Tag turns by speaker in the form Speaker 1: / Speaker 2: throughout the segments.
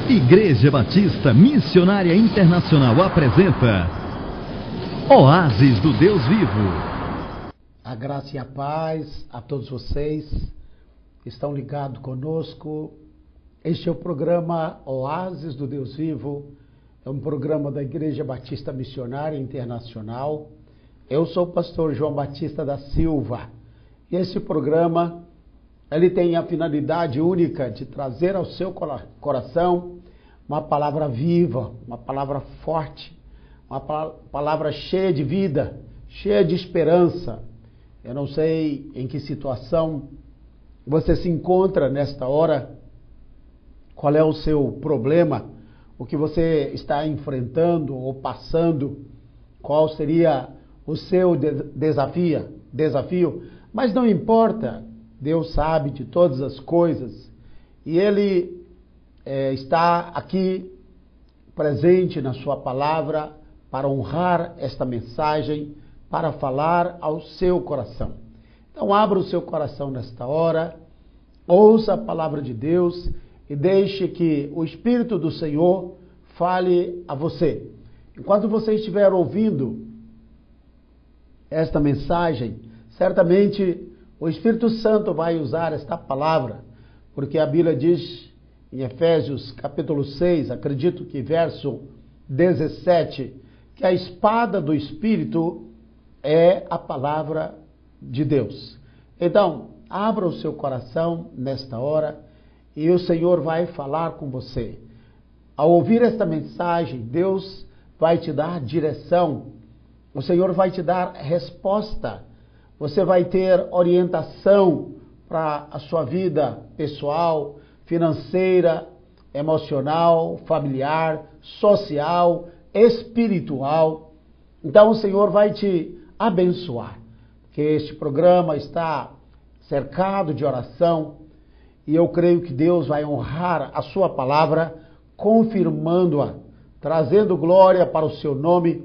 Speaker 1: Igreja Batista Missionária Internacional apresenta Oásis do Deus Vivo.
Speaker 2: A graça e a paz a todos vocês que estão ligados conosco. Este é o programa Oásis do Deus Vivo. É um programa da Igreja Batista Missionária Internacional. Eu sou o pastor João Batista da Silva. E esse programa, ele tem a finalidade única de trazer ao seu coração uma palavra viva, uma palavra forte, uma palavra cheia de vida, cheia de esperança. Eu não sei em que situação você se encontra nesta hora, qual é o seu problema, o que você está enfrentando ou passando, qual seria o seu desafio, mas não importa, Deus sabe de todas as coisas e Ele está aqui presente na sua palavra para honrar esta mensagem, para falar ao seu coração. Então abra o seu coração nesta hora, ouça a palavra de Deus e deixe que o Espírito do Senhor fale a você. Enquanto você estiver ouvindo esta mensagem, certamente o Espírito Santo vai usar esta palavra, porque a Bíblia diz em Efésios capítulo 6, acredito que verso 17, que a espada do Espírito é a palavra de Deus. Então, abra o seu coração nesta hora e o Senhor vai falar com você. Ao ouvir esta mensagem, Deus vai te dar direção, o Senhor vai te dar resposta, você vai ter orientação para a sua vida pessoal, financeira, emocional, familiar, social, espiritual. Então o Senhor vai te abençoar, porque este programa está cercado de oração e eu creio que Deus vai honrar a sua palavra, confirmando-a, trazendo glória para o seu nome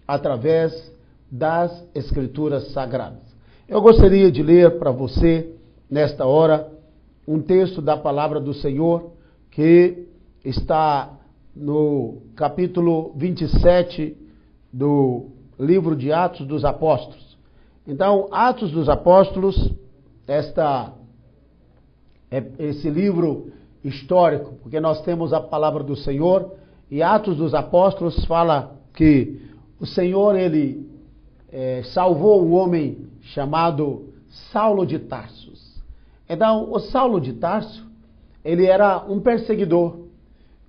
Speaker 2: através das Escrituras Sagradas. Eu gostaria de ler para você, nesta hora, um texto da palavra do Senhor, que está no capítulo 27 do livro de Atos dos Apóstolos. Então, Atos dos Apóstolos, esse livro histórico, porque nós temos a palavra do Senhor, e Atos dos Apóstolos fala que o Senhor, ele salvou um homem chamado Saulo de Tarso. Então, o Saulo de Tarso, ele era um perseguidor.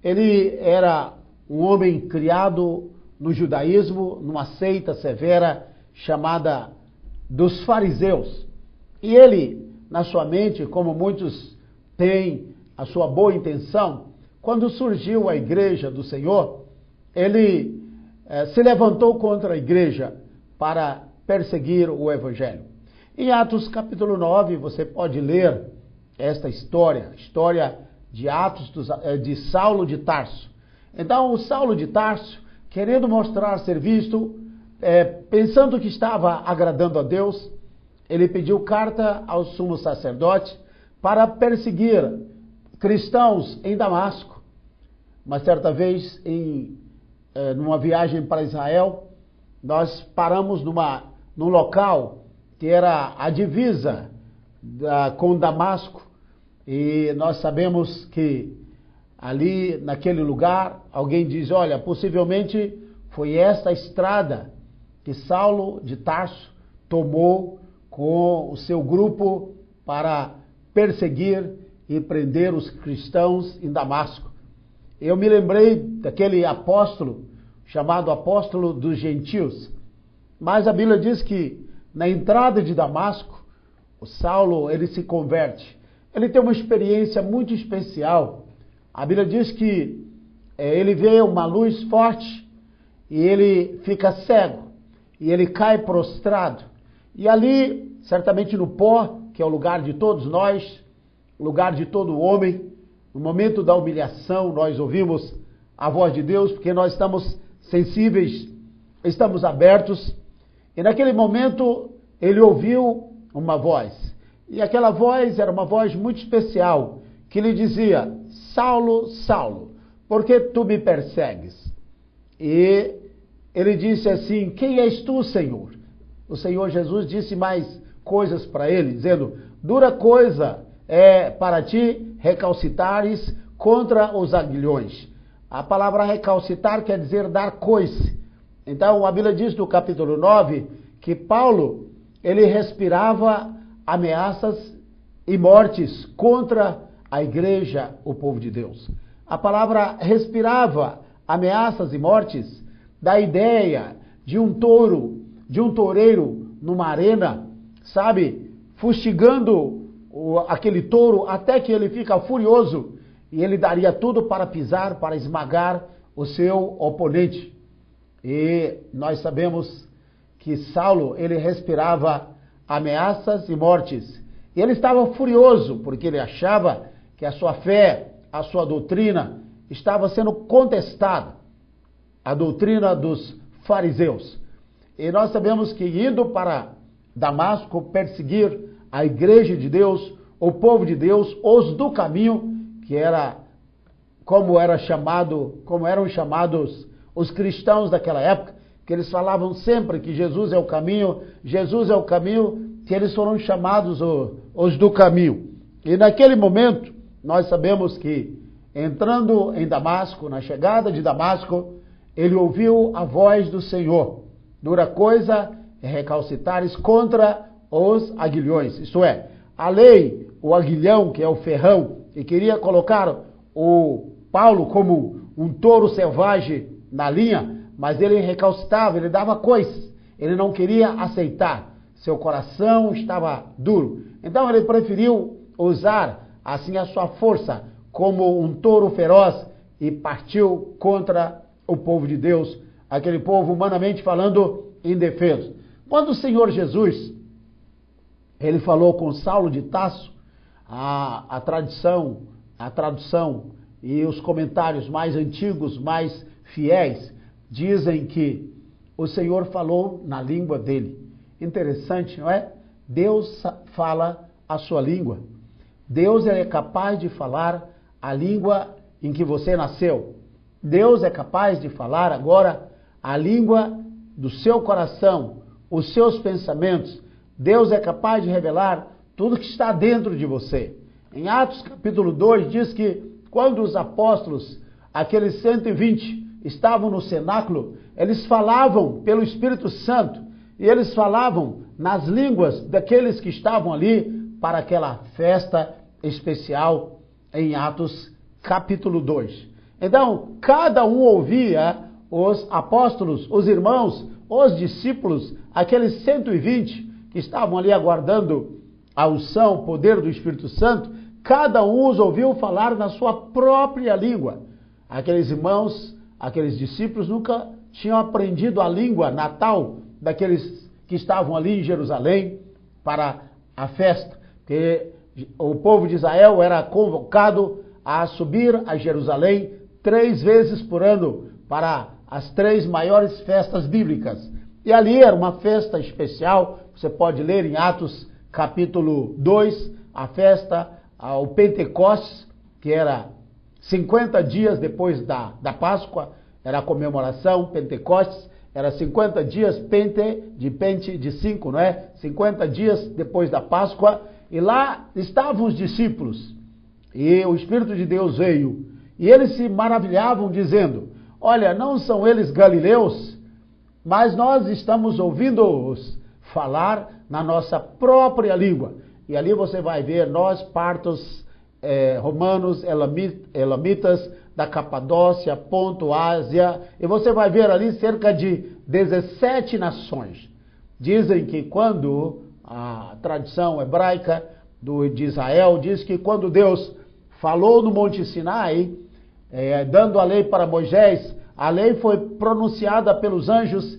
Speaker 2: Ele era um homem criado no judaísmo, numa seita severa chamada dos fariseus. E ele, na sua mente, como muitos têm a sua boa intenção, quando surgiu a igreja do Senhor, ele se levantou contra a igreja para perseguir o evangelho. Em Atos capítulo 9, você pode ler esta história de Atos de Saulo de Tarso. Então, o Saulo de Tarso, querendo mostrar ser visto, pensando que estava agradando a Deus, ele pediu carta ao sumo sacerdote para perseguir cristãos em Damasco. Mas certa vez, numa viagem para Israel, nós paramos num local que era a divisa com Damasco, e nós sabemos que ali naquele lugar, alguém diz, olha, possivelmente foi esta estrada que Saulo de Tarso tomou com o seu grupo para perseguir e prender os cristãos em Damasco. Eu me lembrei daquele apóstolo, chamado apóstolo dos gentios, mas a Bíblia diz que na entrada de Damasco, o Saulo, ele se converte. Ele tem uma experiência muito especial. A Bíblia diz que ele vê uma luz forte e ele fica cego. E ele cai prostrado. E ali, certamente no pó, que é o lugar de todos nós, o lugar de todo homem, no momento da humilhação, nós ouvimos a voz de Deus, porque nós estamos sensíveis, estamos abertos. E naquele momento, ele ouviu uma voz. E aquela voz era uma voz muito especial, que lhe dizia, Saulo, Saulo, por que tu me persegues? E ele disse assim, quem és tu, Senhor? O Senhor Jesus disse mais coisas para ele, dizendo, dura coisa é para ti recalcitares contra os aguilhões. A palavra recalcitar quer dizer dar coice. Então a Bíblia diz no capítulo 9 que Paulo, ele respirava ameaças e mortes contra a igreja, o povo de Deus. A palavra respirava ameaças e mortes dá a ideia de um touro, de um toureiro numa arena, sabe, fustigando aquele touro até que ele fica furioso e ele daria tudo para pisar, para esmagar o seu oponente. E nós sabemos que Saulo, ele respirava ameaças e mortes. E ele estava furioso porque ele achava que a sua fé, a sua doutrina estava sendo contestada, a doutrina dos fariseus. E nós sabemos que indo para Damasco perseguir a igreja de Deus, o povo de Deus, os do caminho, que era como eram chamados os cristãos daquela época, que eles falavam sempre que Jesus é o caminho, que eles foram chamados os do caminho. E naquele momento, nós sabemos que entrando em Damasco, na chegada de Damasco, ele ouviu a voz do Senhor. Dura coisa é recalcitares contra os aguilhões. Isto é, a lei, o aguilhão, que é o ferrão, que queria colocar o Paulo como um touro selvagem na linha, mas ele recalcitava, ele dava coice, ele não queria aceitar. Seu coração estava duro. Então ele preferiu usar assim a sua força como um touro feroz e partiu contra o povo de Deus, aquele povo humanamente falando indefeso. Quando o Senhor Jesus, ele falou com Saulo de Tarso, a tradução e os comentários mais antigos, mais fiéis, dizem que o Senhor falou na língua dele. Interessante, não é? Deus fala a sua língua. Deus é capaz de falar a língua em que você nasceu. Deus é capaz de falar agora a língua do seu coração, os seus pensamentos. Deus é capaz de revelar tudo que está dentro de você. Em Atos capítulo 2 diz que quando os apóstolos, aqueles 120, estavam no cenáculo, eles falavam pelo Espírito Santo e eles falavam nas línguas daqueles que estavam ali para aquela festa especial em Atos capítulo 2. Então, cada um ouvia os apóstolos, os irmãos, os discípulos, aqueles 120 que estavam ali aguardando a unção, o poder do Espírito Santo, cada um os ouviu falar na sua própria língua. Aqueles irmãos, aqueles discípulos nunca tinham aprendido a língua natal daqueles que estavam ali em Jerusalém para a festa, porque o povo de Israel era convocado a subir a Jerusalém 3 vezes por ano para as 3 maiores festas bíblicas. E ali era uma festa especial, você pode ler em Atos capítulo 2, a festa, o Pentecostes, que era 50 dias depois da Páscoa, era a comemoração, Pentecostes, era 50 dias, pente de 5, não é? 50 dias depois da Páscoa, e lá estavam os discípulos, e o Espírito de Deus veio, e eles se maravilhavam dizendo, olha, não são eles galileus, mas nós estamos ouvindo-os falar na nossa própria língua. E ali você vai ver nós, partos, romanos, elamitas, da Capadócia, Ponto, Ásia, e você vai ver ali cerca de 17 nações. Dizem que quando a tradição hebraica de Israel diz que quando Deus falou no Monte Sinai, dando a lei para Moisés, a lei foi pronunciada pelos anjos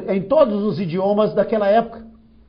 Speaker 2: em todos os idiomas daquela época.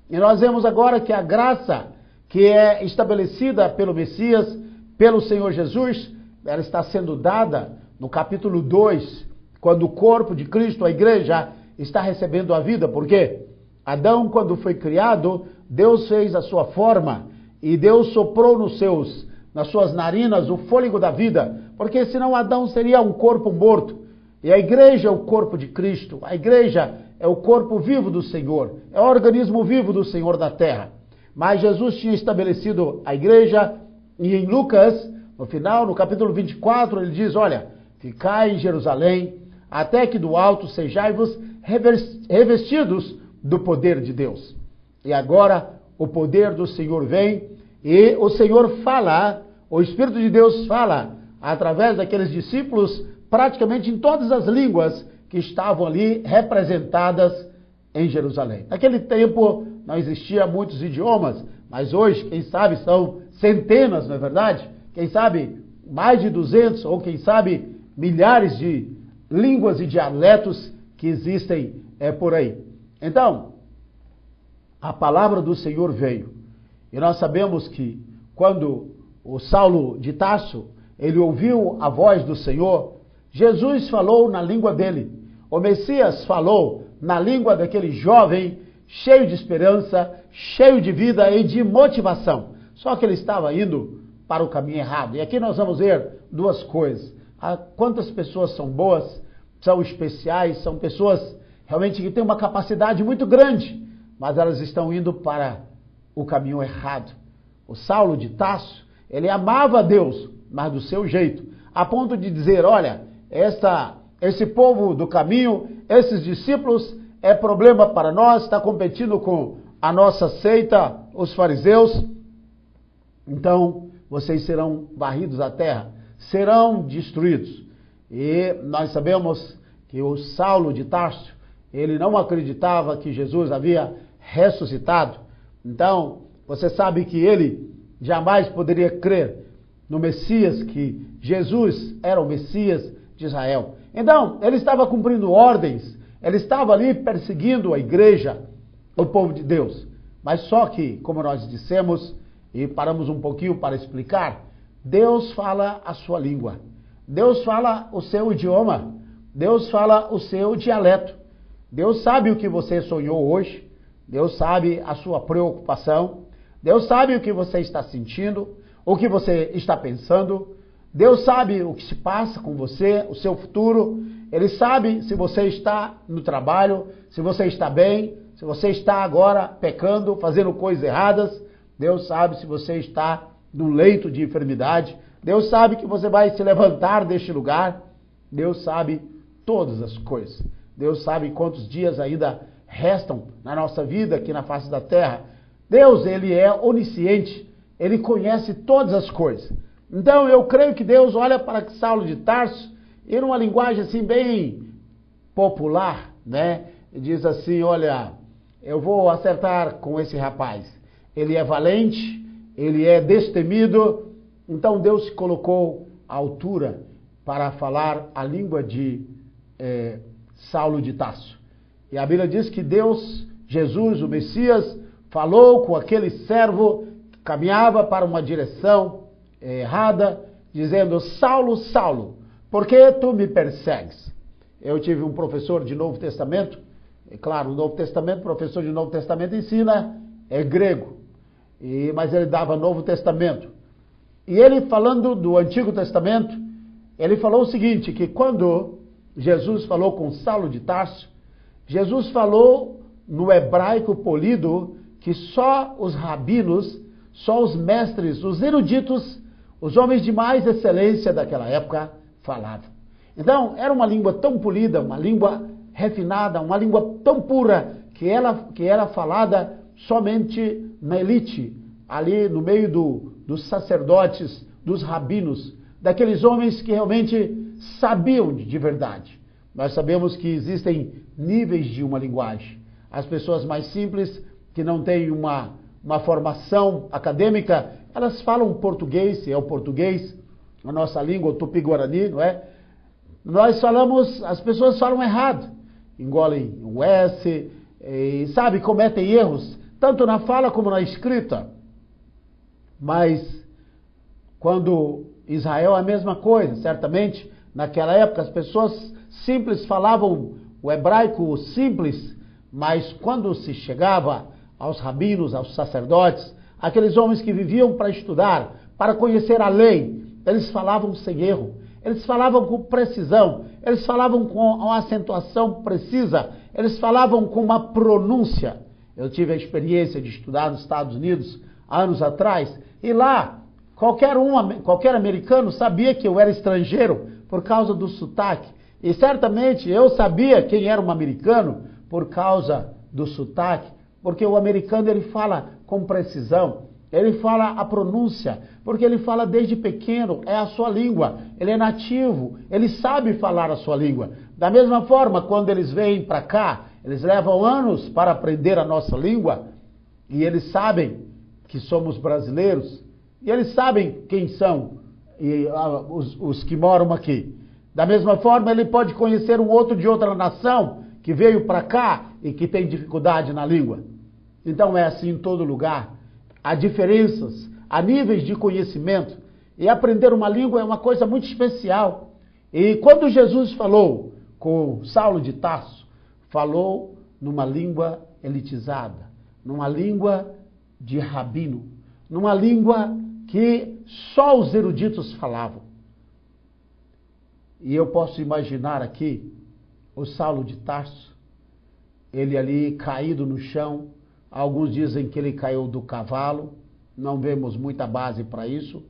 Speaker 2: E nós vemos agora que a graça que é estabelecida pelo Messias, pelo Senhor Jesus, ela está sendo dada no capítulo 2, quando o corpo de Cristo, a igreja, está recebendo a vida. Por quê? Adão, quando foi criado, Deus fez a sua forma e Deus soprou nos seus nas suas narinas o fôlego da vida, porque senão Adão seria um corpo morto. E a igreja é o corpo de Cristo, a igreja é o corpo vivo do Senhor, é o organismo vivo do Senhor da terra. Mas Jesus tinha estabelecido a igreja, e em Lucas, no final, no capítulo 24, ele diz, olha, ficai em Jerusalém, até que do alto sejai-vos revestidos do poder de Deus. E agora o poder do Senhor vem, e o Senhor fala, o Espírito de Deus fala, através daqueles discípulos, praticamente em todas as línguas que estavam ali representadas em Jerusalém. Naquele tempo não existiam muitos idiomas, mas hoje, quem sabe, são centenas, não é verdade? Quem sabe mais de 200, ou quem sabe milhares de línguas e dialetos que existem por aí. Então, a palavra do Senhor veio. E nós sabemos que quando o Saulo de Tarso, ele ouviu a voz do Senhor, Jesus falou na língua dele. O Messias falou na língua daquele jovem cheio de esperança, cheio de vida e de motivação. Só que ele estava indo para o caminho errado. E aqui nós vamos ver duas coisas. Quantas pessoas são boas, são especiais, são pessoas realmente que têm uma capacidade muito grande, mas elas estão indo para o caminho errado. O Saulo de Tarso, ele amava a Deus, mas do seu jeito, a ponto de dizer, olha, esse povo do caminho, esses discípulos, é problema para nós, está competindo com a nossa seita, os fariseus, então vocês serão varridos à terra, serão destruídos. E nós sabemos que o Saulo de Tarso, ele não acreditava que Jesus havia ressuscitado. Então, você sabe que ele jamais poderia crer no Messias, que Jesus era o Messias de Israel. Então, ele estava cumprindo ordens, ele estava ali perseguindo a igreja, o povo de Deus. Mas só que, como nós dissemos, e paramos um pouquinho para explicar, Deus fala a sua língua. Deus fala o seu idioma. Deus fala o seu dialeto. Deus sabe o que você sonhou hoje. Deus sabe a sua preocupação. Deus sabe o que você está sentindo, o que você está pensando. Deus sabe o que se passa com você, o seu futuro. Ele sabe se você está no trabalho, se você está bem, se você está agora pecando, fazendo coisas erradas. Deus sabe se você está no leito de enfermidade. Deus sabe que você vai se levantar deste lugar. Deus sabe todas as coisas. Deus sabe quantos dias ainda restam na nossa vida aqui na face da terra. Deus, ele é onisciente. Ele conhece todas as coisas. Então, eu creio que Deus olha para Saulo de Tarso e numa linguagem assim bem popular, né? Diz assim, olha, eu vou acertar com esse rapaz. Ele é valente, ele é destemido. Então, Deus se colocou à altura para falar a língua de Saulo de Tarso. E a Bíblia diz que Deus, Jesus, o Messias, falou com aquele servo que caminhava para uma direção errada, dizendo, Saulo, Saulo, por que tu me persegues? Eu tive um professor de Novo Testamento, claro, o Novo Testamento, professor de Novo Testamento ensina grego, mas ele dava Novo Testamento. E ele falando do Antigo Testamento, ele falou o seguinte, que quando Jesus falou com Saulo de Tarso, Jesus falou no hebraico polido que só os rabinos, só os mestres, os eruditos, os homens de mais excelência daquela época falavam. Então, era uma língua tão polida, uma língua refinada, uma língua tão pura, que era falada somente na elite, ali no meio dos sacerdotes, dos rabinos, daqueles homens que realmente sabiam de verdade. Nós sabemos que existem níveis de uma linguagem. As pessoas mais simples, que não têm uma formação acadêmica, elas falam português, se é o português, a nossa língua, o tupi-guarani, não é? Nós falamos, as pessoas falam errado, engolem o S, e, sabe, cometem erros, tanto na fala como na escrita. Mas, quando Israel é a mesma coisa, certamente, naquela época as pessoas simples falavam o hebraico simples, mas quando se chegava aos rabinos, aos sacerdotes, aqueles homens que viviam para estudar, para conhecer a lei, eles falavam sem erro, eles falavam com precisão, eles falavam com uma acentuação precisa, eles falavam com uma pronúncia. Eu tive a experiência de estudar nos Estados Unidos anos atrás, e lá qualquer americano sabia que eu era estrangeiro por causa do sotaque. E certamente eu sabia quem era um americano por causa do sotaque, porque o americano ele fala com precisão, ele fala a pronúncia, porque ele fala desde pequeno, é a sua língua, ele é nativo, ele sabe falar a sua língua. Da mesma forma, quando eles vêm para cá, eles levam anos para aprender a nossa língua, e eles sabem que somos brasileiros, e eles sabem quem são os que moram aqui. Da mesma forma, ele pode conhecer um outro de outra nação que veio para cá e que tem dificuldade na língua. Então é assim em todo lugar. Há diferenças, há níveis de conhecimento. E aprender uma língua é uma coisa muito especial. E quando Jesus falou com Saulo de Tarso, falou numa língua elitizada, numa língua de rabino, numa língua que só os eruditos falavam. E eu posso imaginar aqui o Saulo de Tarso, ele ali caído no chão. Alguns dizem que ele caiu do cavalo, não vemos muita base para isso,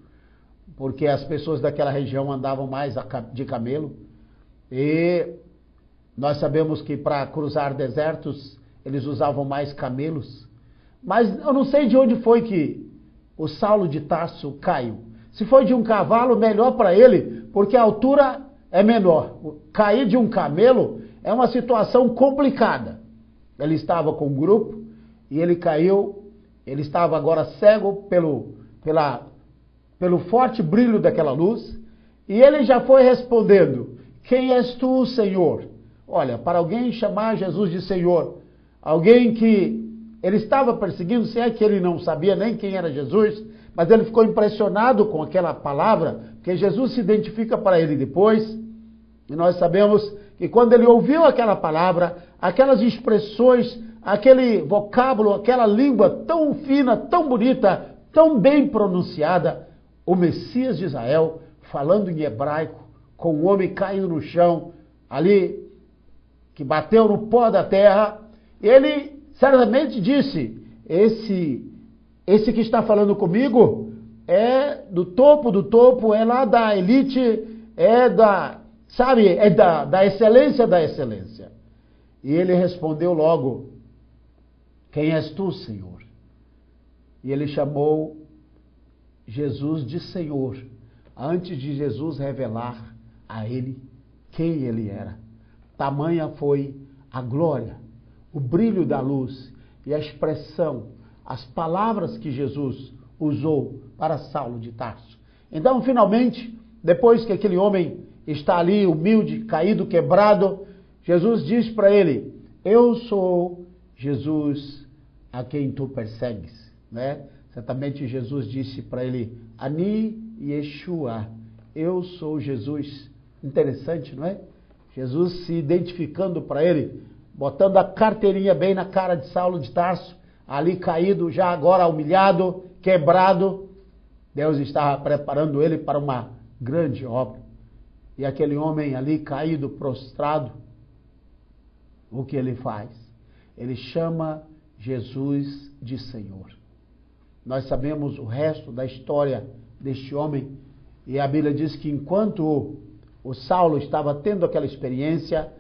Speaker 2: porque as pessoas daquela região andavam mais de camelo. E nós sabemos que para cruzar desertos eles usavam mais camelos. Mas eu não sei de onde foi que o Saulo de Tarso caiu. Se foi de um cavalo, melhor para ele, porque a altura é menor. Cair de um camelo é uma situação complicada. Ele estava com um grupo e ele caiu, ele estava agora cego pelo forte brilho daquela luz, e ele já foi respondendo: quem és tu, Senhor? Olha, para alguém chamar Jesus de Senhor, alguém que ele estava perseguindo, se é que ele não sabia nem quem era Jesus, mas ele ficou impressionado com aquela palavra, porque Jesus se identifica para ele depois, e nós sabemos que quando ele ouviu aquela palavra, aquelas expressões, aquele vocábulo, aquela língua tão fina, tão bonita, tão bem pronunciada, o Messias de Israel, falando em hebraico, com um homem caindo no chão, ali, que bateu no pó da terra, ele certamente disse: esse que está falando comigo é do topo, é lá da elite, é da excelência da excelência. E ele respondeu logo: quem és tu, Senhor? E ele chamou Jesus de Senhor, antes de Jesus revelar a ele quem ele era. Tamanha foi a glória, o brilho da luz e a expressão, as palavras que Jesus usou para Saulo de Tarso. Então, finalmente, depois que aquele homem está ali humilde, caído, quebrado, Jesus diz para ele: eu sou Jesus a quem tu persegues, né? Certamente Jesus disse para ele: Ani Yeshua, eu sou Jesus. Interessante, não é? Jesus se identificando para ele, botando a carteirinha bem na cara de Saulo de Tarso, ali caído, já agora humilhado, quebrado. Deus estava preparando ele para uma grande obra. E aquele homem ali caído, prostrado, o que ele faz? Ele chama Jesus de Senhor. Nós sabemos o resto da história deste homem, e a Bíblia diz que enquanto o Saulo estava tendo aquela experiência,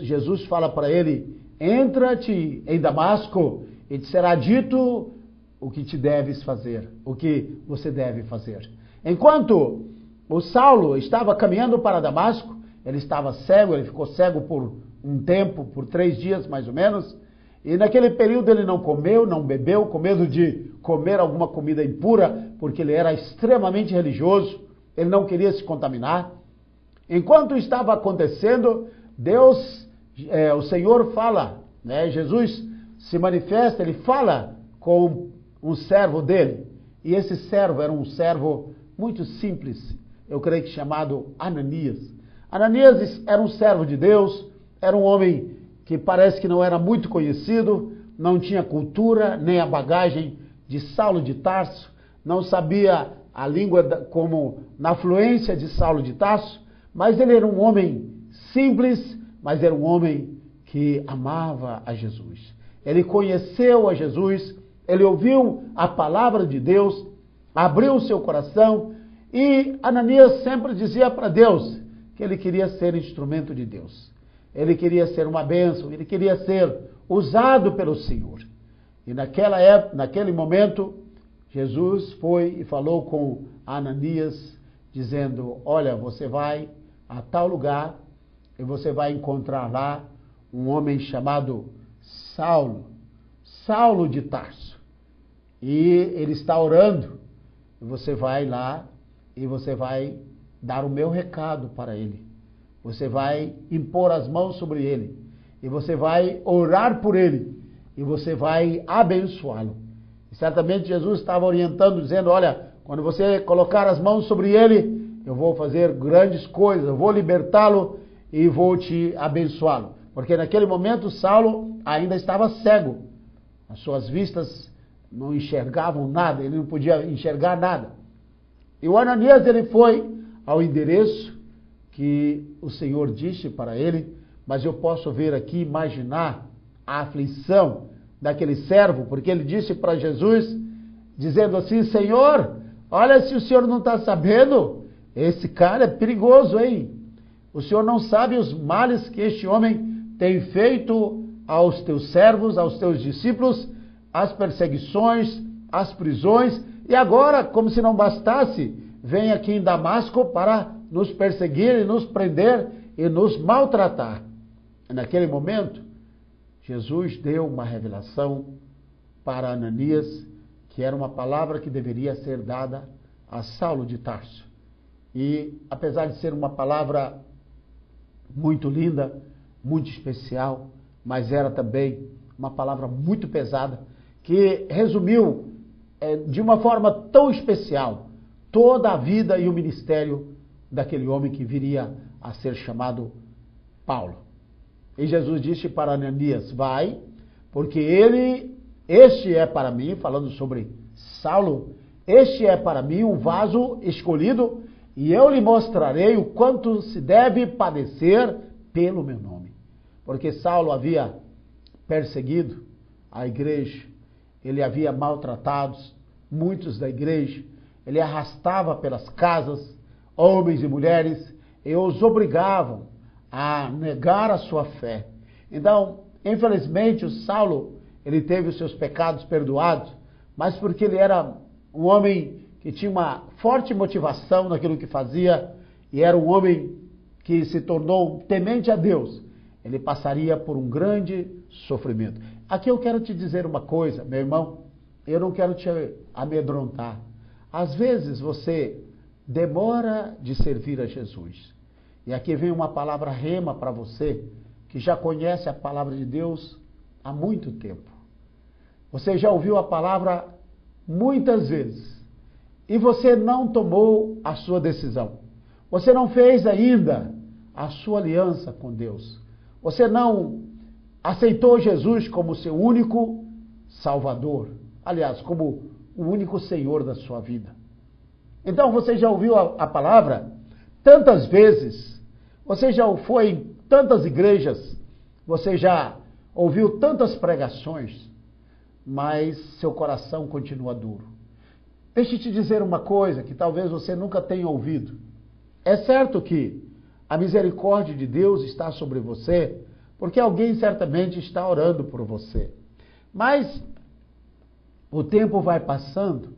Speaker 2: Jesus fala para ele: entra-te em Damasco e te será dito o que te deves fazer, o que você deve fazer. Enquanto o Saulo estava caminhando para Damasco, ele estava cego, ele ficou cego por um tempo, por 3 dias mais ou menos, e naquele período ele não comeu, não bebeu, com medo de comer alguma comida impura, porque ele era extremamente religioso, ele não queria se contaminar. Enquanto estava acontecendo, o Senhor fala, né? Jesus se manifesta, ele fala com um servo dele, e esse servo era um servo muito simples, eu creio que chamado Ananias. Ananias era um servo de Deus, era um homem que parece que não era muito conhecido, não tinha cultura, nem a bagagem de Saulo de Tarso, não sabia a língua como na fluência de Saulo de Tarso, mas ele era um homem simples, mas era um homem que amava a Jesus. Ele conheceu a Jesus, ele ouviu a palavra de Deus, abriu o seu coração, e Ananias sempre dizia para Deus que ele queria ser instrumento de Deus. Ele queria ser uma bênção, ele queria ser usado pelo Senhor. E naquela época, naquele momento, Jesus foi e falou com Ananias, dizendo: olha, você vai a tal lugar e você vai encontrar lá um homem chamado Saulo, Saulo de Tarso. E ele está orando, e você vai lá e você vai dar o meu recado para ele. Você vai impor as mãos sobre ele, e você vai orar por ele, e você vai abençoá-lo. E certamente Jesus estava orientando, dizendo: olha, quando você colocar as mãos sobre ele, eu vou fazer grandes coisas, eu vou libertá-lo e vou te abençoá-lo. Porque naquele momento Saulo ainda estava cego, as suas vistas não enxergavam nada, ele não podia enxergar nada. E o Ananias, ele foi ao endereço que o Senhor disse para ele, mas eu posso ver aqui, imaginar a aflição daquele servo, porque ele disse para Jesus, dizendo assim: Senhor, olha, se o Senhor não está sabendo, esse cara é perigoso, hein? O Senhor não sabe os males que este homem tem feito aos teus servos, aos teus discípulos, as perseguições, as prisões, e agora, como se não bastasse, vem aqui em Damasco para nos perseguir e nos prender e nos maltratar. E naquele momento, Jesus deu uma revelação para Ananias, que era uma palavra que deveria ser dada a Saulo de Tarso. E apesar de ser uma palavra muito linda, muito especial, mas era também uma palavra muito pesada, que resumiu de uma forma tão especial toda a vida e o ministério daquele homem que viria a ser chamado Paulo. E Jesus disse para Ananias: vai, porque este é para mim, falando sobre Saulo, este é para mim um vaso escolhido, e eu lhe mostrarei o quanto se deve padecer pelo meu nome. Porque Saulo havia perseguido a igreja, ele havia maltratado muitos da igreja, ele arrastava pelas casas homens e mulheres e os obrigavam a negar a sua fé. Então, infelizmente, o Saulo, ele teve os seus pecados perdoados, mas porque ele era um homem que tinha uma forte motivação naquilo que fazia, e era um homem que se tornou temente a Deus, ele passaria por um grande sofrimento. Aqui eu quero te dizer uma coisa, meu irmão, eu não quero te amedrontar. Às vezes você demora de servir a Jesus. E aqui vem uma palavra rema para você, que já conhece a palavra de Deus há muito tempo. Você já ouviu a palavra muitas vezes, e você não tomou a sua decisão. Você não fez ainda a sua aliança com Deus. Você não aceitou Jesus como seu único Salvador. Aliás, como o único Senhor da sua vida. Então você já ouviu a palavra tantas vezes, você já foi em tantas igrejas, você já ouviu tantas pregações, mas seu coração continua duro. Deixa eu te dizer uma coisa que talvez você nunca tenha ouvido. É certo que a misericórdia de Deus está sobre você, porque alguém certamente está orando por você. Mas o tempo vai passando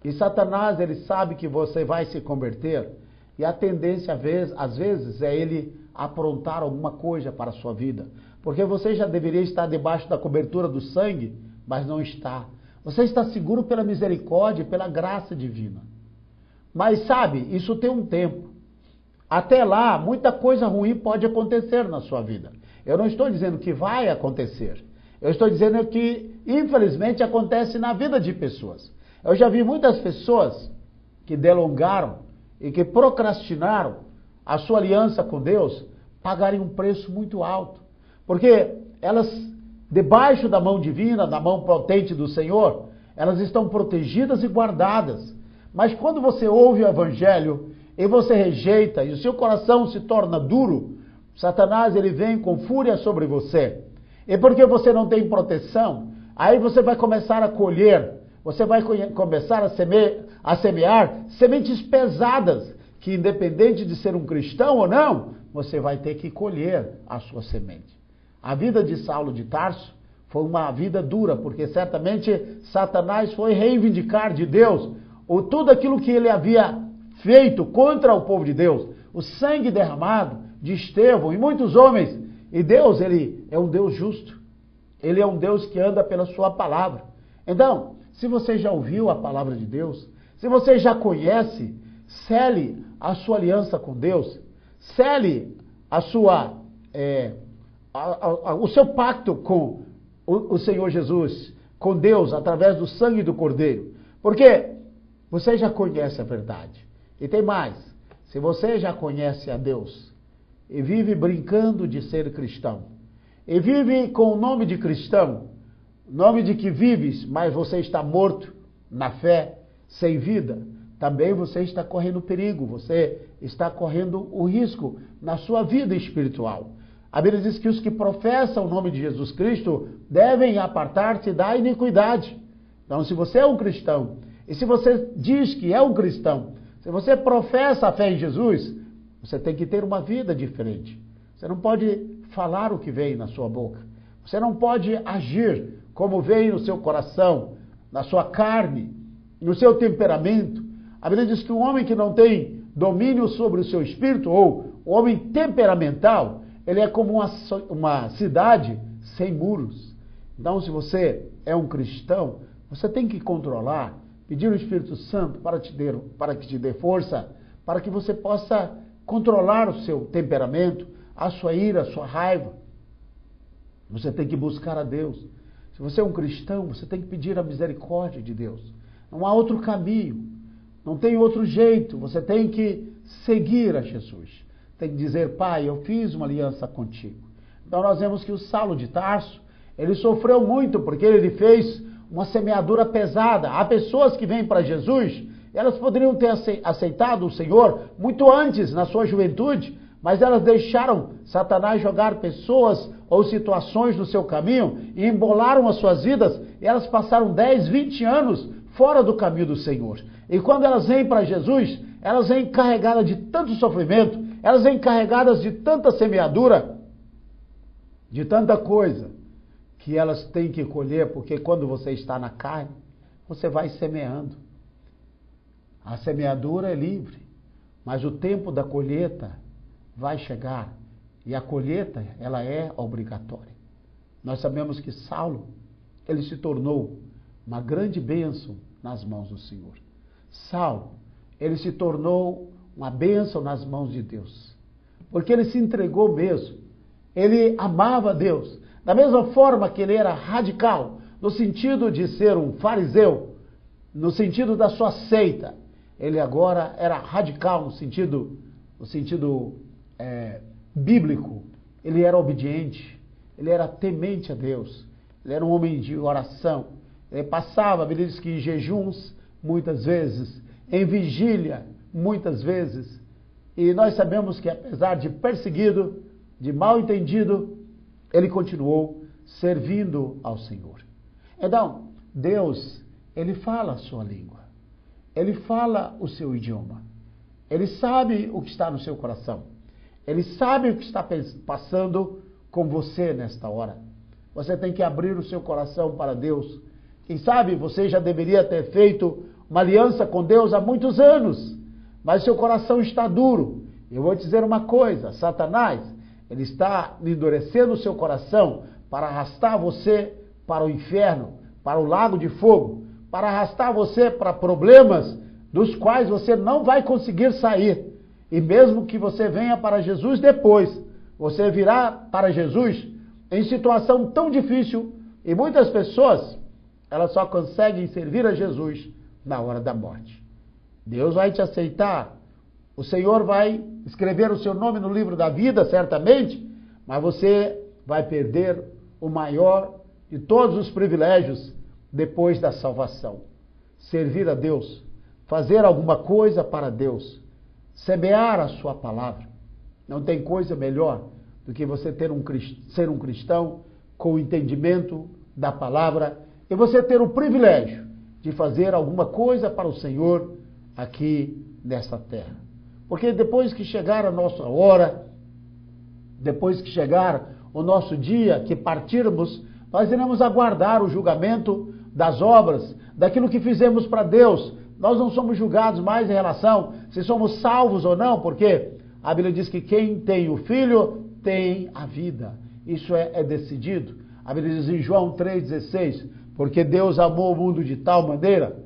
Speaker 2: e Satanás, ele sabe que você vai se converter, e a tendência às vezes é ele aprontar alguma coisa para a sua vida, porque você já deveria estar debaixo da cobertura do sangue, mas não está. Você está seguro pela misericórdia e pela graça divina. Mas sabe, isso tem um tempo. Até lá, muita coisa ruim pode acontecer na sua vida. Eu não estou dizendo que vai acontecer. Eu estou dizendo que, infelizmente, acontece na vida de pessoas. Eu já vi muitas pessoas que delongaram e que procrastinaram a sua aliança com Deus pagarem um preço muito alto. Porque elas, debaixo da mão divina, da mão potente do Senhor, elas estão protegidas e guardadas. Mas quando você ouve o evangelho e você rejeita e o seu coração se torna duro, Satanás ele vem com fúria sobre você. E porque você não tem proteção, aí você vai começar a colher, você vai começar a semear sementes pesadas, que independente de ser um cristão ou não, você vai ter que colher a sua semente. A vida de Saulo de Tarso foi uma vida dura, porque certamente Satanás foi reivindicar de Deus tudo aquilo que ele havia feito contra o povo de Deus, o sangue derramado de Estevão e muitos homens. E Deus, ele é um Deus justo. Ele é um Deus que anda pela sua palavra. Então, se você já ouviu a palavra de Deus, se você já conhece, cele a sua aliança com Deus, cele o seu pacto com o Senhor Jesus, com Deus, através do sangue do Cordeiro. Porque você já conhece a verdade. E tem mais, se você já conhece a Deus e vive brincando de ser cristão, e vive com o nome de cristão, nome de que vives, mas você está morto na fé, sem vida, também você está correndo perigo, você está correndo o risco na sua vida espiritual. A Bíblia diz que os que professam o nome de Jesus Cristo devem apartar-se da iniquidade. Então, se você é um cristão, e se você diz que é um cristão, se você professa a fé em Jesus, você tem que ter uma vida diferente. Você não pode falar o que vem na sua boca. Você não pode agir como vem no seu coração, na sua carne, no seu temperamento. A Bíblia diz que o homem que não tem domínio sobre o seu espírito, ou o homem temperamental, ele é como uma cidade sem muros. Então, se você é um cristão, você tem que controlar, pedir o Espírito Santo para que te dê força, para que você possa controlar o seu temperamento, a sua ira, a sua raiva. Você tem que buscar a Deus. Se você é um cristão, você tem que pedir a misericórdia de Deus. Não há outro caminho, não tem outro jeito. Você tem que seguir a Jesus. Tem que dizer: Pai, eu fiz uma aliança contigo. Então nós vemos que o Saulo de Tarso, ele sofreu muito, porque ele fez uma semeadura pesada. Há pessoas que vêm para Jesus, elas poderiam ter aceitado o Senhor muito antes, na sua juventude, mas elas deixaram Satanás jogar pessoas ou situações no seu caminho e embolaram as suas vidas, e elas passaram 10, 20 anos fora do caminho do Senhor. E quando elas vêm para Jesus, elas vêm carregadas de tanto sofrimento, elas vêm carregadas de tanta semeadura, de tanta coisa, que elas têm que colher, porque quando você está na carne, você vai semeando. A semeadura é livre, mas o tempo da colheita vai chegar, e a colheita, ela é obrigatória. Nós sabemos que Saulo, ele se tornou uma grande bênção nas mãos do Senhor. Saulo, ele se tornou uma bênção nas mãos de Deus, porque ele se entregou mesmo, ele amava Deus, da mesma forma que ele era radical, no sentido de ser um fariseu, no sentido da sua seita, ele agora era radical no sentido bíblico. Ele era obediente, ele era temente a Deus, ele era um homem de oração, ele passava, ele diz que em jejuns, muitas vezes, em vigília, muitas vezes, e nós sabemos que apesar de perseguido, de mal entendido, ele continuou servindo ao Senhor. Então, Deus, ele fala a sua língua, ele fala o seu idioma, ele sabe o que está no seu coração, ele sabe o que está passando com você nesta hora. Você tem que abrir o seu coração para Deus. Quem sabe você já deveria ter feito uma aliança com Deus há muitos anos, mas seu coração está duro. Eu vou te dizer uma coisa: Satanás, ele está endurecendo o seu coração para arrastar você para o inferno, para o lago de fogo, para arrastar você para problemas dos quais você não vai conseguir sair. E mesmo que você venha para Jesus depois, você virá para Jesus em situação tão difícil, e muitas pessoas, elas só conseguem servir a Jesus na hora da morte. Deus vai te aceitar, o Senhor vai escrever o seu nome no livro da vida, certamente, mas você vai perder o maior de todos os privilégios depois da salvação: servir a Deus, fazer alguma coisa para Deus, semear a sua palavra. Não tem coisa melhor do que você ser um cristão com o entendimento da palavra e você ter o privilégio de fazer alguma coisa para o Senhor aqui nesta terra. Porque depois que chegar a nossa hora, depois que chegar o nosso dia, que partirmos, nós iremos aguardar o julgamento das obras, daquilo que fizemos para Deus. Nós não somos julgados mais em relação se somos salvos ou não, porque a Bíblia diz que quem tem o Filho tem a vida. Isso é decidido. A Bíblia diz em João 3,16, porque Deus amou o mundo de tal maneira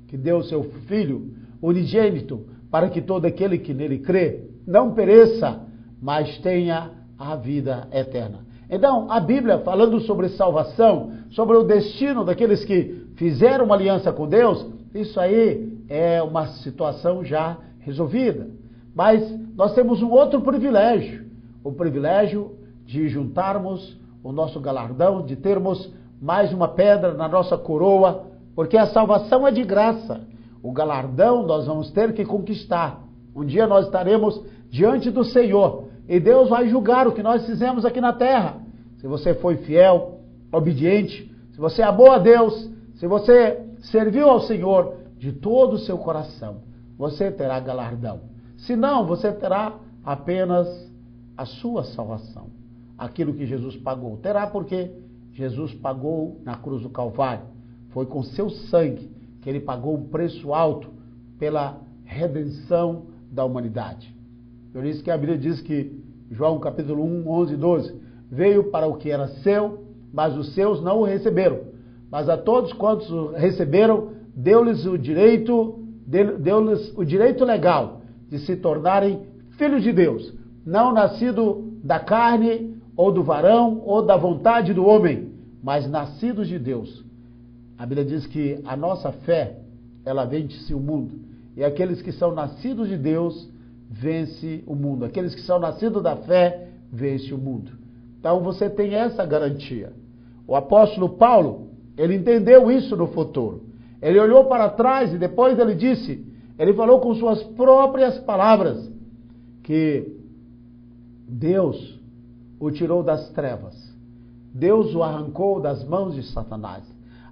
Speaker 2: que deu o seu Filho unigênito para que todo aquele que nele crê não pereça, mas tenha a vida eterna. Então, a Bíblia, falando sobre salvação, sobre o destino daqueles que fizeram uma aliança com Deus, isso aí é uma situação já resolvida. Mas nós temos um outro privilégio, o privilégio de juntarmos o nosso galardão, de termos mais uma pedra na nossa coroa, porque a salvação é de graça. O galardão nós vamos ter que conquistar. Um dia nós estaremos diante do Senhor e Deus vai julgar o que nós fizemos aqui na terra. Se você foi fiel, obediente, se você amou a Deus, se você serviu ao Senhor de todo o seu coração, você terá galardão. Se não, você terá apenas a sua salvação. Aquilo que Jesus pagou. Terá porque Jesus pagou na cruz do Calvário. Foi com seu sangue que ele pagou um preço alto pela redenção da humanidade. Por isso que a Bíblia diz que, João capítulo 1, 11 e 12, veio para o que era seu, mas os seus não o receberam. Mas a todos quantos o receberam, deu-lhes o direito legal de se tornarem filhos de Deus, não nascido da carne ou do varão ou da vontade do homem, mas nascidos de Deus. A Bíblia diz que a nossa fé, ela vence o mundo. E aqueles que são nascidos de Deus, vence o mundo. Aqueles que são nascidos da fé, vence o mundo. Então você tem essa garantia. O apóstolo Paulo, ele entendeu isso no futuro. Ele olhou para trás e depois ele disse, ele falou com suas próprias palavras, que Deus o tirou das trevas. Deus o arrancou das mãos de Satanás.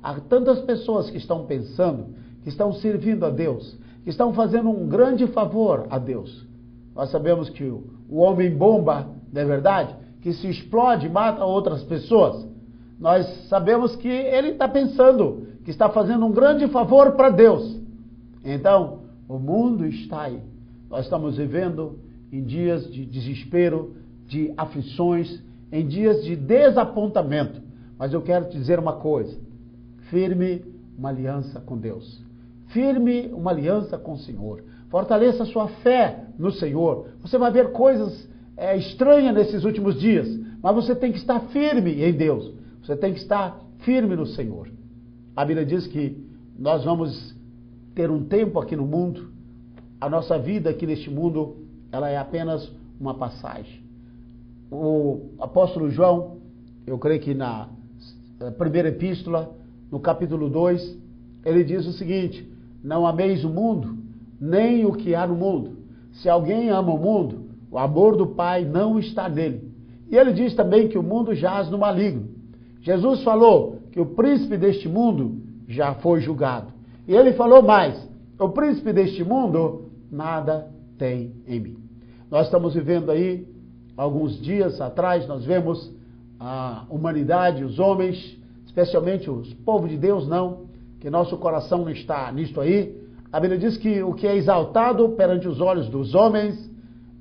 Speaker 2: Há tantas pessoas que estão pensando, que estão servindo a Deus, que estão fazendo um grande favor a Deus. Nós sabemos que o homem bomba, não é verdade? Que se explode, mata outras pessoas. Nós sabemos que ele está pensando que está fazendo um grande favor para Deus. Então, o mundo está aí. Nós estamos vivendo em dias de desespero, de aflições, em dias de desapontamento. Mas eu quero te dizer uma coisa. Firme uma aliança com Deus. Firme uma aliança com o Senhor. Fortaleça a sua fé no Senhor. Você vai ver coisas estranhas nesses últimos dias. Mas você tem que estar firme em Deus. Você tem que estar firme no Senhor. A Bíblia diz que nós vamos ter um tempo aqui no mundo. A nossa vida aqui neste mundo, ela é apenas uma passagem. O apóstolo João, eu creio que na primeira epístola, no capítulo 2, ele diz o seguinte: não ameis o mundo, nem o que há no mundo. Se alguém ama o mundo, o amor do Pai não está nele. E ele diz também que o mundo jaz no maligno. Jesus falou que o príncipe deste mundo já foi julgado. E ele falou mais: o príncipe deste mundo nada tem em mim. Nós estamos vivendo aí, alguns dias atrás, nós vemos a humanidade, os homens, especialmente os povos de Deus, não, que nosso coração não está nisto aí. A Bíblia diz que o que é exaltado perante os olhos dos homens,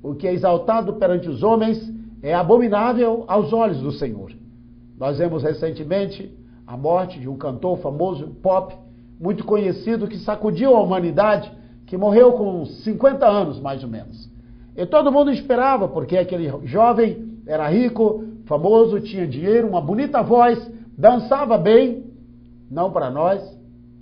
Speaker 2: o que é exaltado perante os homens é abominável aos olhos do Senhor. Nós vemos recentemente a morte de um cantor famoso, pop, muito conhecido, que sacudiu a humanidade, que morreu com 50 anos, mais ou menos. E todo mundo esperava, porque aquele jovem era rico, famoso, tinha dinheiro, uma bonita voz, dançava bem. Não para nós,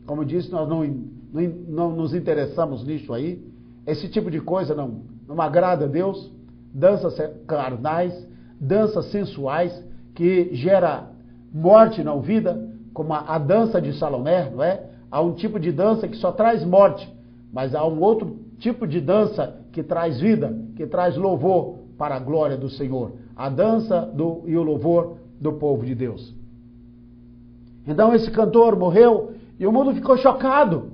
Speaker 2: como disse, nós não nos interessamos nisso aí. Esse tipo de coisa não agrada a Deus. Danças carnais, danças sensuais, que gera morte na vida, como a dança de Salomé, não é? Há um tipo de dança que só traz morte. mas há um outro tipo de dança que traz vida, que traz louvor para a glória do Senhor. A dança e o louvor do povo de Deus. Então esse cantor morreu e o mundo ficou chocado.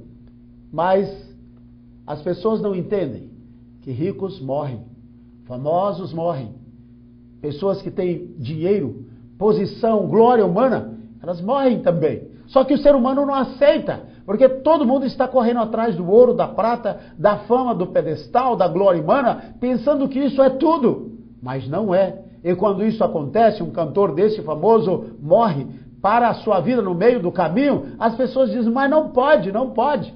Speaker 2: Mas as pessoas não entendem que ricos morrem, famosos morrem, pessoas que têm dinheiro, posição, glória humana, elas morrem também. Só que o ser humano não aceita, porque todo mundo está correndo atrás do ouro, da prata, da fama, do pedestal, da glória humana, pensando que isso é tudo. Mas não é. E quando isso acontece, um cantor desse famoso morre, para a sua vida no meio do caminho, as pessoas dizem, mas não pode, não pode.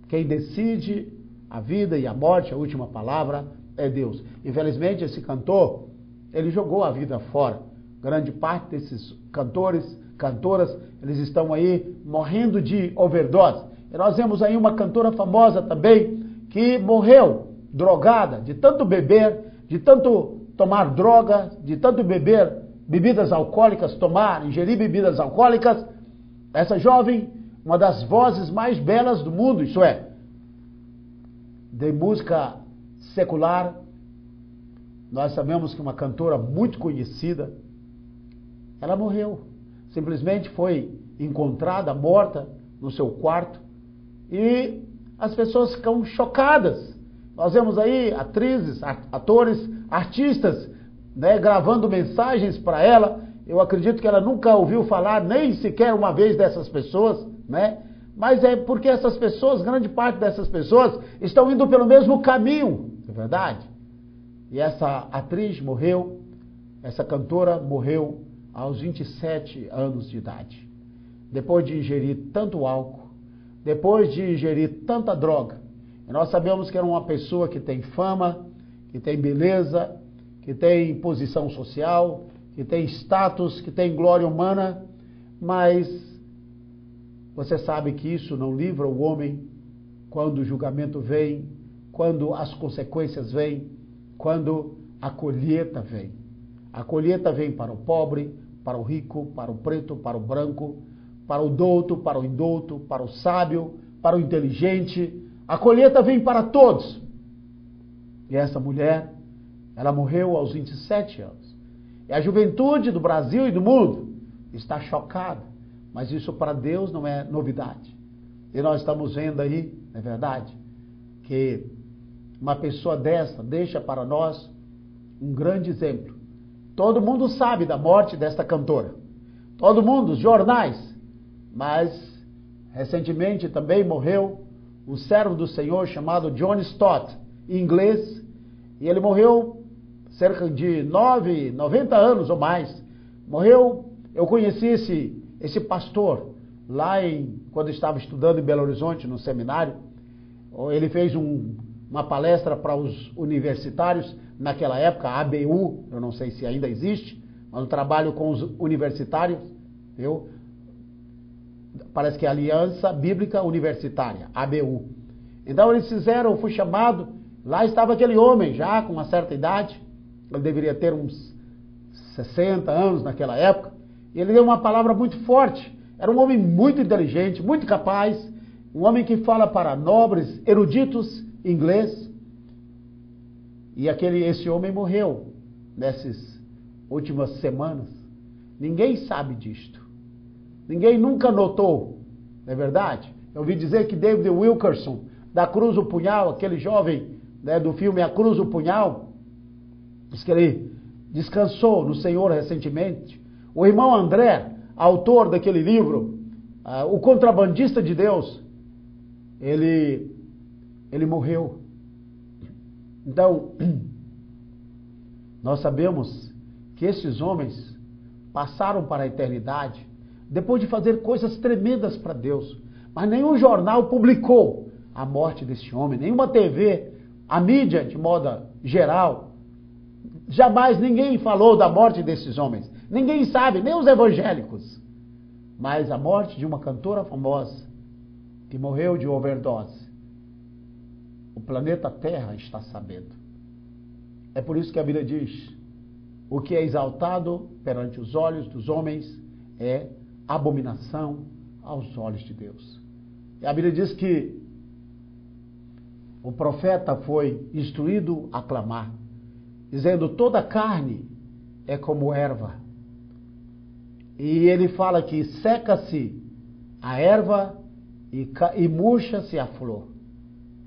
Speaker 2: Quem decide a vida e a morte, a última palavra, é Deus. Infelizmente, esse cantor, ele jogou a vida fora. Grande parte desses cantores, cantoras, eles estão aí morrendo de overdose. E nós vemos aí uma cantora famosa também, que morreu drogada, de tanto beber, de tanto tomar droga, de tanto beber bebidas alcoólicas, ingerir bebidas alcoólicas. Essa jovem, uma das vozes mais belas do mundo, isso é, de música secular, nós sabemos que uma cantora muito conhecida, ela morreu. Simplesmente foi encontrada morta no seu quarto e as pessoas ficam chocadas. Nós vemos aí atrizes, atores, artistas, né, gravando mensagens para ela. Eu acredito que ela nunca ouviu falar nem sequer uma vez dessas pessoas, né? Mas é porque essas pessoas, grande parte dessas pessoas, estão indo pelo mesmo caminho, é verdade? E essa atriz morreu, essa cantora morreu aos 27 anos de idade. Depois de ingerir tanto álcool, depois de ingerir tanta droga. E nós sabemos que era uma pessoa que tem fama, que tem beleza, que tem posição social, que tem status, que tem glória humana, mas você sabe que isso não livra o homem quando o julgamento vem, quando as consequências vêm, quando a colheita vem. A colheita vem para o pobre, para o rico, para o preto, para o branco, para o douto, para o indouto, para o sábio, para o inteligente. A colheita vem para todos. E essa mulher, ela morreu aos 27 anos. E a juventude do Brasil e do mundo está chocada. Mas isso para Deus não é novidade. E nós estamos vendo aí, é verdade, que uma pessoa dessa deixa para nós um grande exemplo. Todo mundo sabe da morte desta cantora. Todo mundo, os jornais. Mas, recentemente também morreu um servo do Senhor chamado John Stott, em inglês. E ele morreu cerca de 90 anos ou mais. Morreu, eu conheci esse pastor lá quando estava estudando em Belo Horizonte, no seminário. Ele fez uma palestra para os universitários, naquela época, a ABU, eu não sei se ainda existe, mas eu trabalho com os universitários, viu? Parece que é Aliança Bíblica Universitária, ABU. Então eles eu fui chamado, lá estava aquele homem já com uma certa idade, ele deveria ter uns 60 anos naquela época, e ele deu uma palavra muito forte. Era um homem muito inteligente, muito capaz, um homem que fala para nobres, eruditos, inglês. E esse homem morreu nessas últimas semanas. Ninguém sabe disto. Ninguém nunca notou, não é verdade? Eu ouvi dizer que David Wilkerson, da Cruz o Punhal, aquele jovem, né, do filme A Cruz o Punhal, diz que ele descansou no Senhor recentemente. O irmão André, autor daquele livro, O Contrabandista de Deus, ele morreu. Então, nós sabemos que esses homens passaram para a eternidade depois de fazer coisas tremendas para Deus. Mas nenhum jornal publicou a morte desse homem, nenhuma TV, a mídia de modo geral. Jamais ninguém falou da morte desses homens. Ninguém sabe, nem os evangélicos. Mas a morte de uma cantora famosa que morreu de overdose, o planeta Terra está sabendo. É por isso que a Bíblia diz: o que é exaltado perante os olhos dos homens é abominação aos olhos de Deus. E a Bíblia diz que o profeta foi instruído a clamar, dizendo: toda carne é como erva. E ele fala que seca-se a erva e murcha-se a flor,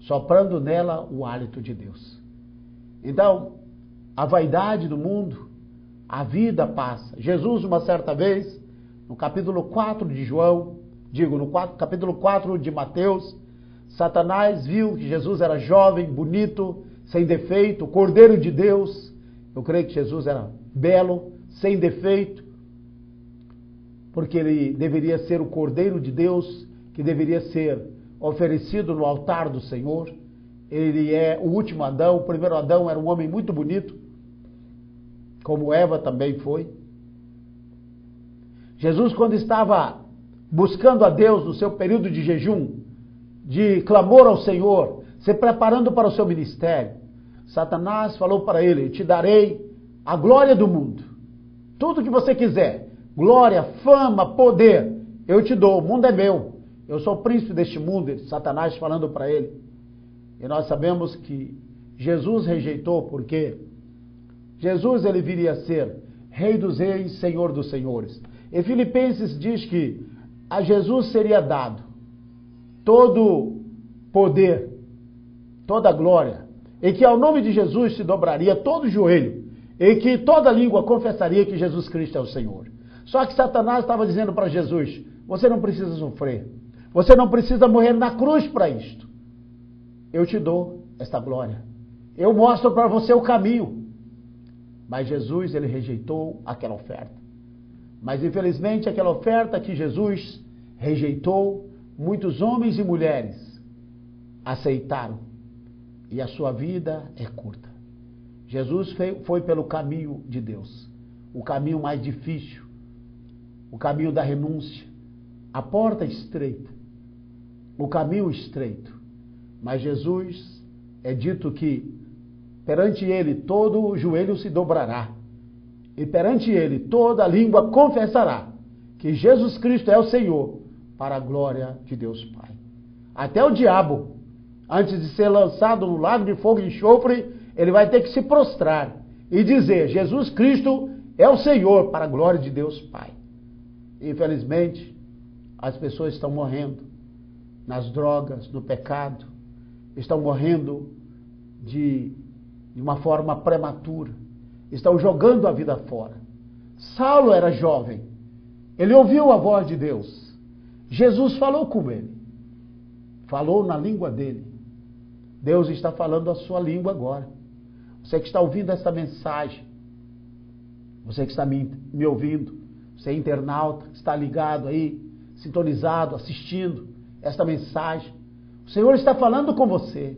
Speaker 2: soprando nela o hálito de Deus. Então, a vaidade do mundo, a vida passa. Jesus, uma certa vez, no capítulo 4 de João, capítulo 4 de Mateus, Satanás viu que Jesus era jovem, bonito, sem defeito, Cordeiro de Deus. Eu creio que Jesus era belo, sem defeito, porque ele deveria ser o Cordeiro de Deus, que deveria ser oferecido no altar do Senhor. Ele é o último Adão. O primeiro Adão era um homem muito bonito, como Eva também foi. Jesus, quando estava buscando a Deus no seu período de jejum, de clamor ao Senhor, se preparando para o seu ministério, Satanás falou para ele: te darei a glória do mundo. Tudo que você quiser, glória, fama, poder, eu te dou. O mundo é meu. Eu sou o príncipe deste mundo. Satanás falando para ele. E nós sabemos que Jesus rejeitou, porque Jesus, ele viria a ser Rei dos Reis, Senhor dos Senhores. Em Filipenses diz que a Jesus seria dado todo poder, toda glória, e que ao nome de Jesus se dobraria todo joelho, e que toda língua confessaria que Jesus Cristo é o Senhor. Só que Satanás estava dizendo para Jesus: você não precisa sofrer, você não precisa morrer na cruz para isto. Eu te dou esta glória, eu mostro para você o caminho. Mas Jesus, ele rejeitou aquela oferta. Mas infelizmente aquela oferta que Jesus rejeitou, muitos homens e mulheres aceitaram. E a sua vida é curta. Jesus foi pelo caminho de Deus, o caminho mais difícil, o caminho da renúncia, a porta estreita, o caminho estreito. Mas Jesus, é dito que perante ele todo o joelho se dobrará, e perante ele toda língua confessará que Jesus Cristo é o Senhor, para a glória de Deus Pai. Até o diabo, antes de ser lançado no lago de fogo e enxofre, ele vai ter que se prostrar e dizer: Jesus Cristo é o Senhor, para a glória de Deus Pai. Infelizmente, as pessoas estão morrendo nas drogas, no pecado, estão morrendo de uma forma prematura, estão jogando a vida fora. Saulo era jovem, ele ouviu a voz de Deus. Jesus falou com ele, falou na língua dele. Deus está falando a sua língua agora. Você que está ouvindo essa mensagem, você que está me ouvindo, você é internauta, que está ligado aí, sintonizado, assistindo esta mensagem, o Senhor está falando com você.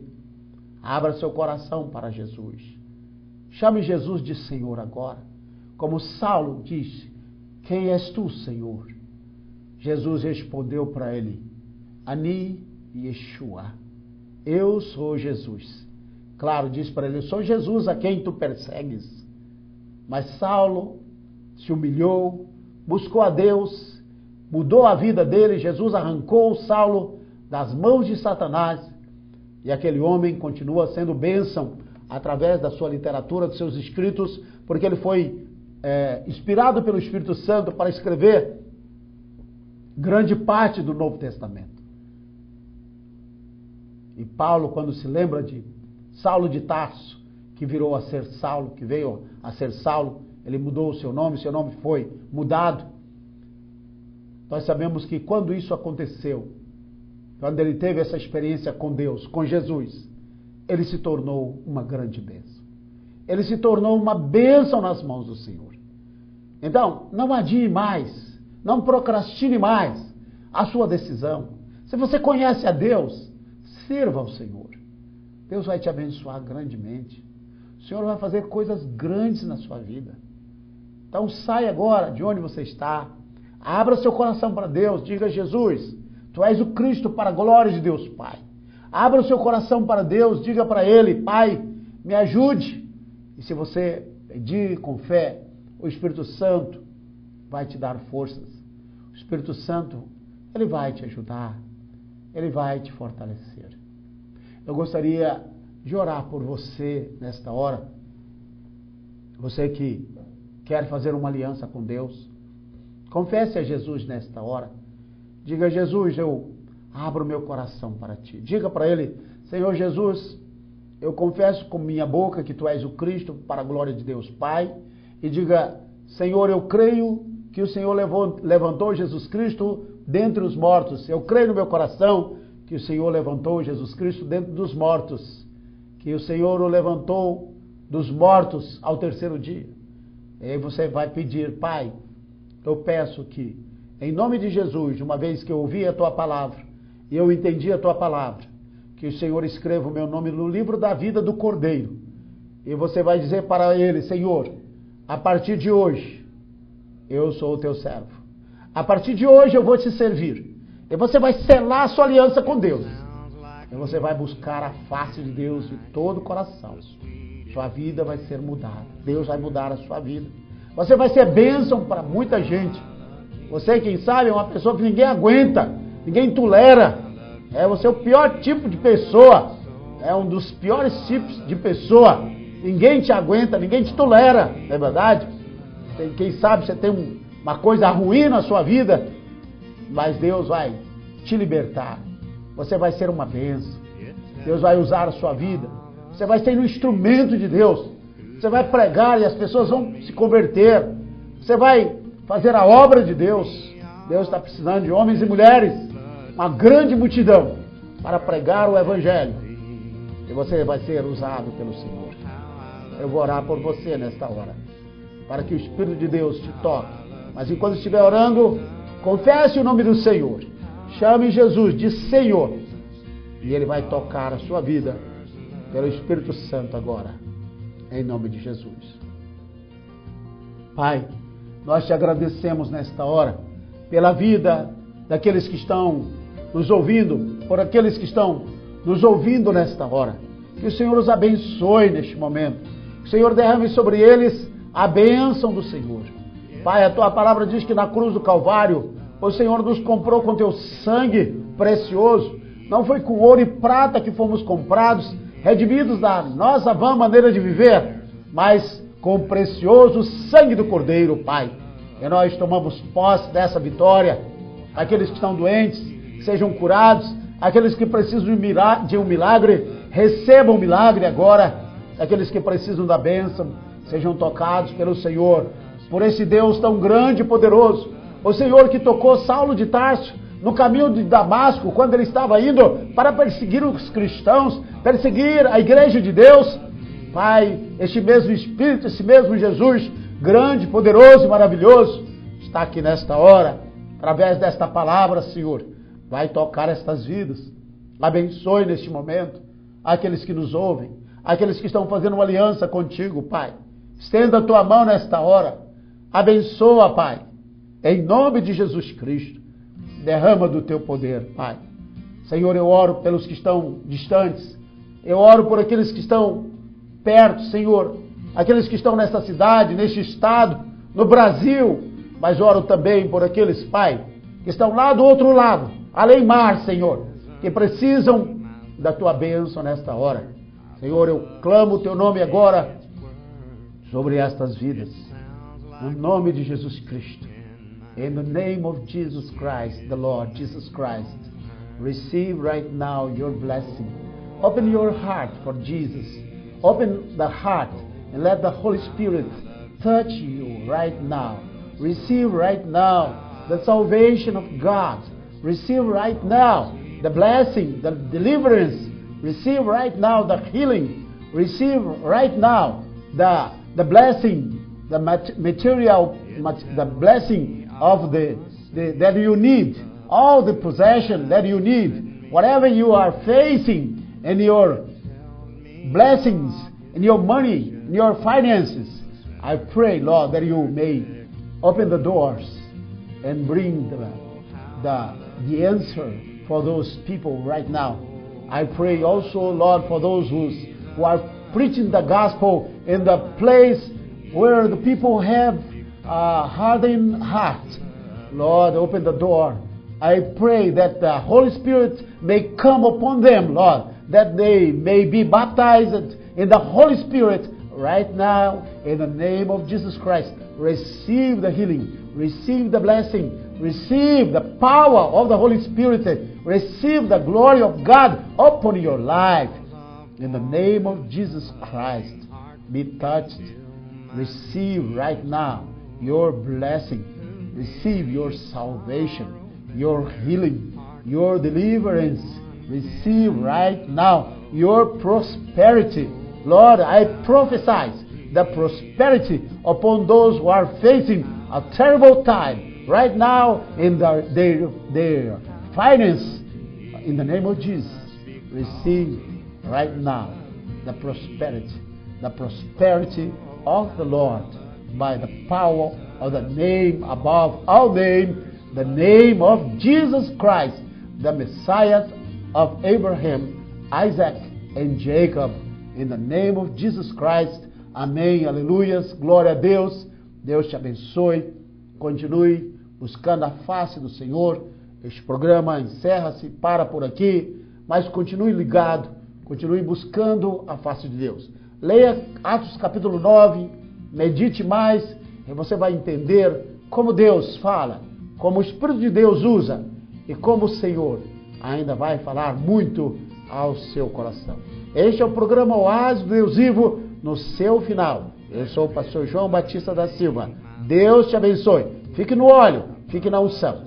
Speaker 2: Abra seu coração para Jesus. Chame Jesus de Senhor agora. Como Saulo disse: quem és tu, Senhor? Jesus respondeu para ele: Ani Yeshua. Eu sou Jesus. Claro, disse para ele: eu sou Jesus a quem tu persegues. Mas Saulo se humilhou, buscou a Deus, mudou a vida dele. Jesus arrancou Saulo das mãos de Satanás, e aquele homem continua sendo bênção através da sua literatura, dos seus escritos, porque ele foi inspirado pelo Espírito Santo para escrever grande parte do Novo Testamento. E Paulo, quando se lembra de Saulo de Tarso, que virou a ser Saulo, que veio a ser Saulo, ele mudou o seu nome foi mudado. Nós sabemos que quando isso aconteceu, quando ele teve essa experiência com Deus, com Jesus, ele se tornou uma grande bênção. Ele se tornou uma bênção nas mãos do Senhor. Então, não adie mais, não procrastine mais a sua decisão. Se você conhece a Deus, sirva ao Senhor. Deus vai te abençoar grandemente. O Senhor vai fazer coisas grandes na sua vida. Então, saia agora de onde você está. Abra seu coração para Deus. Diga: Jesus, tu és o Cristo, para a glória de Deus Pai. Abra o seu coração para Deus. Diga para Ele: Pai, me ajude. E se você pedir com fé, o Espírito Santo vai te dar forças. O Espírito Santo, ele vai te ajudar. Ele vai te fortalecer. eu gostaria de orar por você nesta hora. Você que quer fazer uma aliança com Deus, confesse a Jesus nesta hora. Diga: Jesus, eu abro meu coração para Ti. Diga para Ele: Senhor Jesus, eu confesso com minha boca que Tu és o Cristo para a glória de Deus Pai. E diga: Senhor, eu creio que o Senhor levantou Jesus Cristo dentre os mortos. Eu creio no meu coração que o Senhor levantou Jesus Cristo dentre dos mortos. Que o Senhor o levantou dos mortos ao terceiro dia. E aí você vai pedir: Pai, eu peço que, em nome de Jesus, uma vez que eu ouvi a Tua palavra e eu entendi a Tua palavra, que o Senhor escreva o meu nome no livro da vida do Cordeiro. E você vai dizer para Ele: Senhor, a partir de hoje, eu sou o Teu servo. A partir de hoje eu vou Te servir. E você vai selar a sua aliança com Deus. E você vai buscar a face de Deus de todo o coração. Sua vida vai ser mudada. Deus vai mudar a sua vida. Você vai ser bênção para muita gente. Você, quem sabe, é uma pessoa que ninguém aguenta, ninguém tolera. Você é o pior tipo de pessoa. É um dos piores tipos de pessoa. Ninguém te aguenta, ninguém te tolera. Não é verdade? Quem sabe você tem uma coisa ruim na sua vida, mas Deus vai te libertar. Você vai ser uma bênção. Deus vai usar a sua vida. Você vai ser um instrumento de Deus. Você vai pregar e as pessoas vão se converter. Você vai fazer a obra de Deus. Deus está precisando de homens e mulheres, uma grande multidão, para pregar o Evangelho. E você vai ser usado pelo Senhor. Eu vou orar por você nesta hora, para que o Espírito de Deus te toque. Mas enquanto estiver orando, confesse o nome do Senhor. Chame Jesus de Senhor. E Ele vai tocar a sua vida pelo Espírito Santo agora, em nome de Jesus. Pai, nós Te agradecemos nesta hora pela vida daqueles que estão nos ouvindo, por aqueles que estão nos ouvindo nesta hora. Que o Senhor os abençoe neste momento. Que o Senhor derrame sobre eles a bênção do Senhor. Pai, a Tua palavra diz que na cruz do Calvário o Senhor nos comprou com Teu sangue precioso. Não foi com ouro e prata que fomos comprados, redimidos da nossa vã maneira de viver, mas com o precioso sangue do Cordeiro, Pai. E nós tomamos posse dessa vitória. Aqueles que estão doentes sejam curados. Aqueles que precisam de um milagre, recebam um milagre agora. Aqueles que precisam da bênção, sejam tocados pelo Senhor, por esse Deus tão grande e poderoso. O Senhor que tocou Saulo de Tarso no caminho de Damasco, quando ele estava indo para perseguir os cristãos, perseguir a igreja de Deus. Pai, este mesmo Espírito, esse mesmo Jesus, grande, poderoso e maravilhoso, está aqui nesta hora, através desta palavra, Senhor, vai tocar estas vidas. Abençoe neste momento aqueles que nos ouvem, aqueles que estão fazendo uma aliança contigo, Pai. Estenda a Tua mão nesta hora. Abençoa, Pai, em nome de Jesus Cristo. Derrama do Teu poder, Pai. Senhor, eu oro pelos que estão distantes. Eu oro por aqueles que estão perto, Senhor. Aqueles que estão nesta cidade, neste estado, no Brasil. Mas oro também por aqueles, Pai, que estão lá do outro lado, além mar, Senhor, que precisam da Tua bênção nesta hora. Senhor, eu clamo o Teu nome agora sobre estas vidas. No nome de Jesus Cristo. In the name of Jesus Christ, the Lord Jesus Christ, receive right now your blessing. Open your heart for Jesus. Open the heart and let the Holy Spirit touch you right now. Receive right now the salvation of God. Receive right now the blessing, the deliverance. Receive right now the healing. Receive right now the blessing, the material, the blessing of that you need, all the possession that you need, whatever you are facing in your blessings, in your money, in your finances. I pray, Lord, that you may open the doors and bring the answer for those people right now. I pray also, Lord, for those who are preaching the gospel in the place where the people have a hardened heart. Lord, open the door. I pray that the Holy Spirit may come upon them, Lord, that they may be baptized in the Holy Spirit right now in the name of Jesus Christ. Receive the healing, receive the blessing, receive the power of the Holy Spirit, receive the glory of God upon your life. In the name of Jesus Christ, be touched. Receive right now your blessing. Receive your salvation, your healing, your deliverance. Receive right now your prosperity. Lord, I prophesy the prosperity upon those who are facing a terrible time right now in their finance. In the name of Jesus, receive right now the prosperity of the Lord by the power of the name above all name, the name of Jesus Christ, the Messiah of Abraham, Isaac, and Jacob. In the name of Jesus Christ. Amém. Aleluias. Glória a Deus. Deus te abençoe. Continue buscando a face do Senhor. Este programa encerra-se, para por aqui, mas continue ligado, continue buscando a face de Deus. Leia Atos capítulo 9, medite mais e você vai entender como Deus fala, como o Espírito de Deus usa e como o Senhor ainda vai falar muito ao seu coração. Este é o programa Oásis do Deus Vivo, no seu final. Eu sou o pastor João Batista da Silva. Deus te abençoe. Fique no óleo, fique na unção.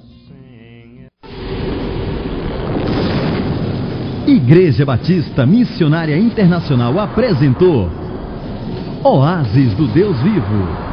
Speaker 1: Igreja Batista Missionária Internacional apresentou Oásis do Deus Vivo.